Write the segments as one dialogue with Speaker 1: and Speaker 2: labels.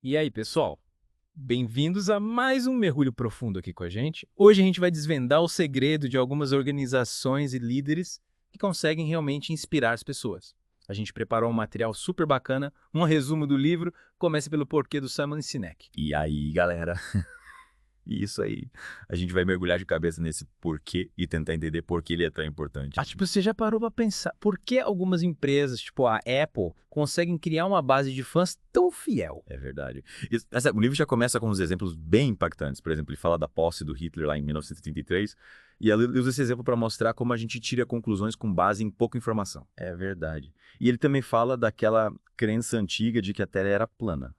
Speaker 1: E aí, pessoal? Bem-vindos a mais um mergulho profundo aqui com a gente. Hoje a gente vai desvendar o segredo de algumas organizações e líderes que conseguem realmente inspirar as pessoas. A gente preparou um material super bacana, um resumo do livro, comece pelo porquê do Simon Sinek.
Speaker 2: E aí, galera? Isso aí. A gente vai mergulhar de cabeça nesse porquê e tentar entender por que ele é tão importante.
Speaker 1: Tipo, você já parou para pensar por que algumas empresas, tipo a Apple, conseguem criar uma base de fãs tão fiel?
Speaker 2: É verdade. O livro já começa com uns exemplos bem impactantes. Por exemplo, ele fala da posse do Hitler lá em 1933 e ele usa esse exemplo para mostrar como a gente tira conclusões com base em pouca informação. É verdade. E ele também fala daquela crença antiga de que a Terra era plana.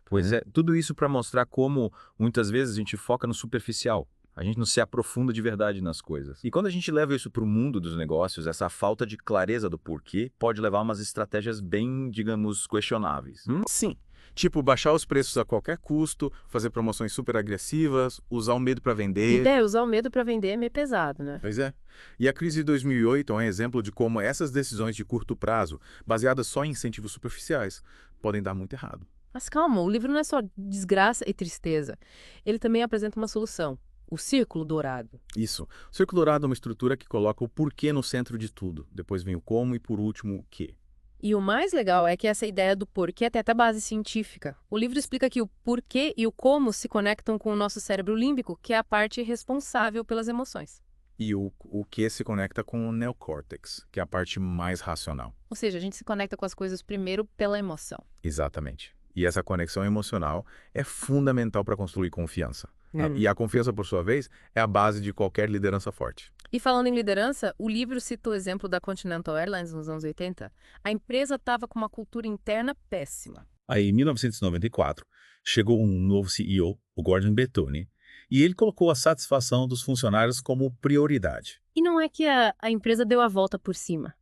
Speaker 2: Pois é, tudo isso para mostrar como muitas vezes a gente foca no superficial. A gente não se aprofunda de verdade nas coisas. E quando a gente leva isso para o mundo dos negócios, essa falta de clareza do porquê pode levar a umas estratégias bem, digamos, questionáveis.
Speaker 3: Sim. Tipo, baixar os preços a qualquer custo, fazer promoções super agressivas, usar o medo para vender.
Speaker 4: Usar o medo para vender é meio pesado, né?
Speaker 3: Pois é. E a crise de 2008 é um exemplo de como essas decisões de curto prazo, baseadas só em incentivos superficiais, podem dar muito errado.
Speaker 4: Mas calma, o livro não é só desgraça e tristeza. Ele também apresenta uma solução, o círculo dourado.
Speaker 3: Isso. O Círculo Dourado é uma estrutura que coloca o porquê no centro de tudo. Depois vem o como e, por último, o quê.
Speaker 4: E o mais legal é que essa ideia do porquê tem até base científica. O livro explica que o porquê e o como se conectam com o nosso cérebro límbico, que é a parte responsável pelas emoções.
Speaker 3: E o que se conecta com o neocórtex, que é a parte mais racional.
Speaker 4: Ou seja, a gente se conecta com as coisas primeiro pela emoção.
Speaker 3: Exatamente. E essa conexão emocional é fundamental para construir confiança.
Speaker 4: Hum.
Speaker 3: E a confiança, por sua vez, é a base de qualquer liderança forte.
Speaker 4: E falando em liderança, o livro cita o exemplo da Continental Airlines nos anos 80. A empresa estava com uma cultura interna péssima.
Speaker 5: Aí, em 1994, chegou um novo CEO, o Gordon Bethune, e ele colocou a satisfação dos funcionários como prioridade.
Speaker 4: E não é que a empresa deu a volta por cima.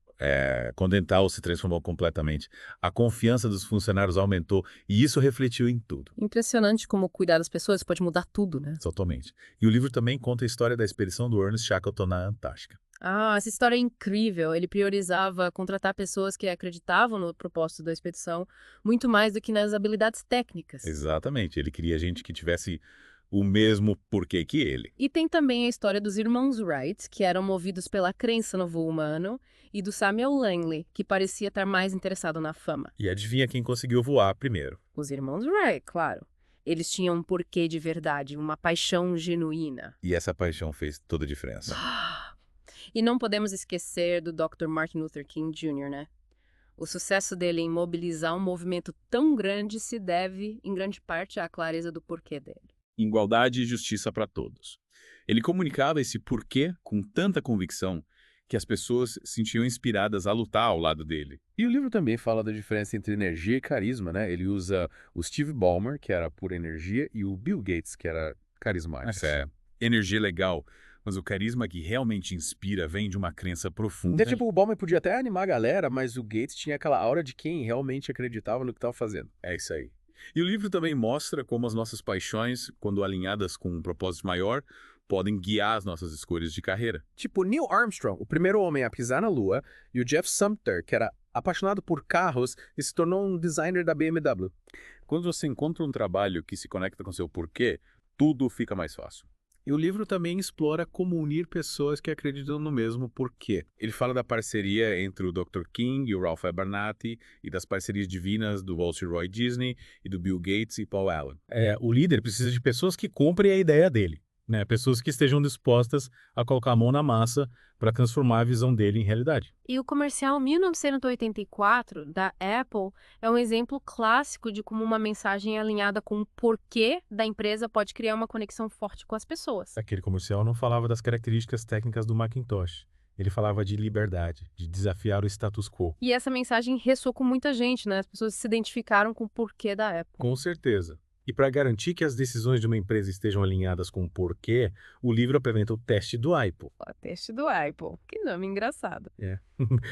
Speaker 5: Quando Dental se transformou completamente, a confiança dos funcionários aumentou e isso refletiu em tudo,
Speaker 4: Impressionante como cuidar das pessoas pode mudar tudo, né?
Speaker 5: totalmente. E o livro também conta a história da expedição do Ernest Shackleton na Antártica.
Speaker 4: Ah, essa história é incrível. Ele priorizava contratar pessoas que acreditavam no propósito da expedição muito mais do que nas habilidades técnicas.
Speaker 5: Exatamente, ele queria gente que tivesse o mesmo porquê que ele.
Speaker 4: E tem também a história dos irmãos Wright, que eram movidos pela crença no voo humano, e do Samuel Langley, que parecia estar mais interessado na fama.
Speaker 5: E adivinha quem conseguiu voar primeiro?
Speaker 4: Os irmãos Wright, claro. Eles tinham um porquê de verdade, uma paixão genuína.
Speaker 5: E essa paixão fez toda a diferença.
Speaker 4: E não podemos esquecer do Dr. Martin Luther King Jr., né? O sucesso dele em mobilizar um movimento tão grande se deve, em grande parte, à clareza do porquê dele.
Speaker 6: Igualdade e justiça para todos. Ele comunicava esse porquê com tanta convicção que as pessoas se sentiam inspiradas a lutar ao lado dele.
Speaker 7: E o livro também fala da diferença entre energia e carisma, né? Ele usa o Steve Ballmer, que era pura energia, e o Bill Gates, que era carismático.
Speaker 6: Essa é energia legal, mas o carisma que realmente inspira vem de uma crença profunda.
Speaker 7: Então, tipo, o Ballmer podia até animar a galera, mas o Gates tinha aquela aura de quem realmente acreditava no que estava fazendo.
Speaker 6: É isso aí. E o livro também mostra como as nossas paixões, quando alinhadas com um propósito maior, podem guiar as nossas escolhas de carreira.
Speaker 7: Tipo, Neil Armstrong, o primeiro homem a pisar na Lua, e o Jeff Sumter, que era apaixonado por carros e se tornou um designer da BMW.
Speaker 6: Quando você encontra um trabalho que se conecta com seu porquê, tudo fica mais fácil.
Speaker 3: E o livro também explora como unir pessoas que acreditam no mesmo porquê.
Speaker 6: Ele fala da parceria entre o Dr. King e o Ralph Abernathy e das parcerias divinas do Wall Street Roy Disney e do Bill Gates e Paul Allen.
Speaker 5: O líder precisa de pessoas que comprem a ideia dele, né? Pessoas que estejam dispostas a colocar a mão na massa para transformar a visão dele em realidade.
Speaker 4: E o comercial 1984 da Apple é um exemplo clássico de como uma mensagem alinhada com o porquê da empresa pode criar uma conexão forte com as pessoas.
Speaker 5: Aquele comercial não falava das características técnicas do Macintosh. Ele falava de liberdade, de desafiar o status quo.
Speaker 4: E essa mensagem ressoou com muita gente, né? As pessoas se identificaram com o porquê da Apple.
Speaker 5: Com certeza. E para garantir que as decisões de uma empresa estejam alinhadas com o porquê, o livro apresenta o teste do Apple.
Speaker 4: O teste do Apple. Que nome engraçado.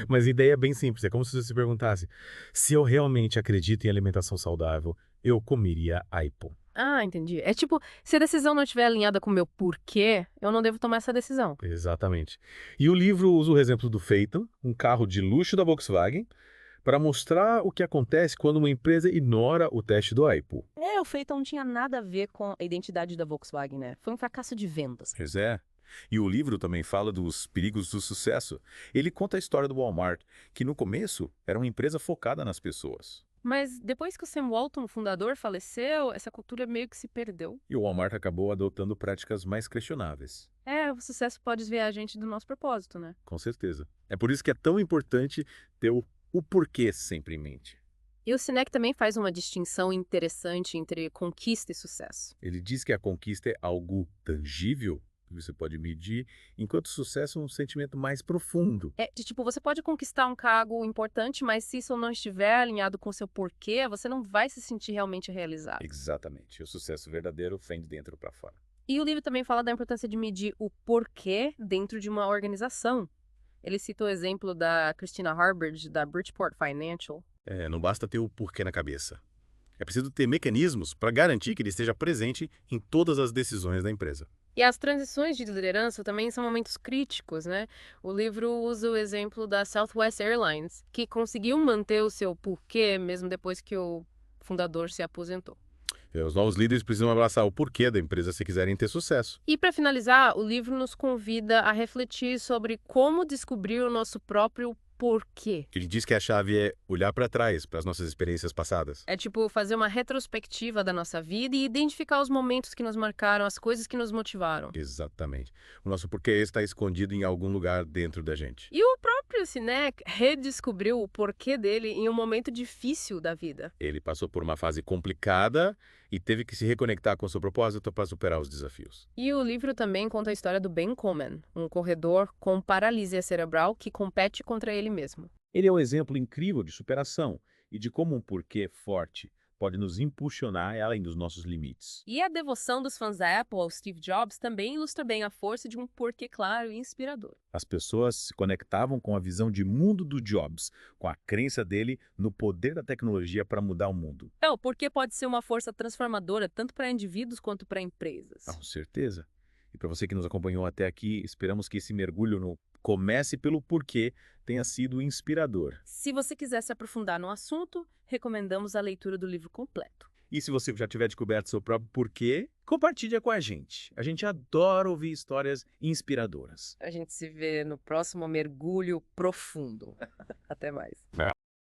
Speaker 5: Mas a ideia é bem simples, é como se você se perguntasse, se eu realmente acredito em alimentação saudável, eu comeria Apple.
Speaker 4: Ah, entendi. É tipo, se a decisão não estiver alinhada com o meu porquê, eu não devo tomar essa decisão.
Speaker 5: Exatamente. E o livro usa o exemplo do Phaeton, um carro de luxo da Volkswagen, para mostrar o que acontece quando uma empresa ignora o teste do AIPO.
Speaker 8: O feito não tinha nada a ver com a identidade da Volkswagen, né? Foi um fracasso de vendas.
Speaker 3: Pois é. E o livro também fala dos perigos do sucesso. Ele conta a história do Walmart, que no começo era uma empresa focada nas pessoas.
Speaker 4: Mas depois que o Sam Walton, o fundador, faleceu, essa cultura meio que se perdeu.
Speaker 3: E o Walmart acabou adotando práticas mais questionáveis.
Speaker 4: O sucesso pode desviar a gente do nosso propósito, né?
Speaker 3: Com certeza. É por isso que é tão importante ter o porquê sempre em mente.
Speaker 4: E o Sinek também faz uma distinção interessante entre conquista e sucesso.
Speaker 3: Ele diz que a conquista é algo tangível, que você pode medir, enquanto o sucesso é um sentimento mais profundo.
Speaker 4: Você pode conquistar um cargo importante, mas se isso não estiver alinhado com o seu porquê, você não vai se sentir realmente realizado.
Speaker 3: Exatamente. O sucesso verdadeiro vem de dentro para fora.
Speaker 4: E o livro também fala da importância de medir o porquê dentro de uma organização. Ele cita o exemplo da Christina Harbridge, da Bridgeport Financial.
Speaker 3: Não basta ter o porquê na cabeça. É preciso ter mecanismos para garantir que ele esteja presente em todas as decisões da empresa.
Speaker 4: E as transições de liderança também são momentos críticos, né? O livro usa o exemplo da Southwest Airlines, que conseguiu manter o seu porquê mesmo depois que o fundador se aposentou.
Speaker 3: Os novos líderes precisam abraçar o porquê da empresa se quiserem ter sucesso.
Speaker 4: E para finalizar, o livro nos convida a refletir sobre como descobrir o nosso próprio porquê.
Speaker 3: Ele diz que a chave é olhar para trás, para as nossas experiências passadas.
Speaker 4: É tipo fazer uma retrospectiva da nossa vida e identificar os momentos que nos marcaram, as coisas que nos motivaram.
Speaker 3: Exatamente. O nosso porquê está escondido em algum lugar dentro da gente.
Speaker 4: E o próprio Sinek redescobriu o porquê dele em um momento difícil da vida.
Speaker 3: Ele passou por uma fase complicada e teve que se reconectar com seu propósito para superar os desafios.
Speaker 4: E o livro também conta a história do Ben Coleman, um corredor com paralisia cerebral que compete contra ele mesmo.
Speaker 2: Ele é um exemplo incrível de superação e de como um porquê forte pode nos impulsionar além dos nossos limites.
Speaker 4: E a devoção dos fãs da Apple ao Steve Jobs também ilustra bem a força de um porquê claro e inspirador.
Speaker 2: As pessoas se conectavam com a visão de mundo do Jobs, com a crença dele no poder da tecnologia para mudar o mundo.
Speaker 4: O porquê pode ser uma força transformadora tanto para indivíduos quanto para empresas.
Speaker 2: Com certeza. E para você que nos acompanhou até aqui, esperamos que esse mergulho no Comece pelo Porquê tenha sido inspirador.
Speaker 4: Se você quiser se aprofundar no assunto, recomendamos a leitura do livro completo.
Speaker 2: E se você já tiver descoberto seu próprio porquê, compartilha com a gente. A gente adora ouvir histórias inspiradoras.
Speaker 4: A gente se vê no próximo mergulho profundo. Até mais.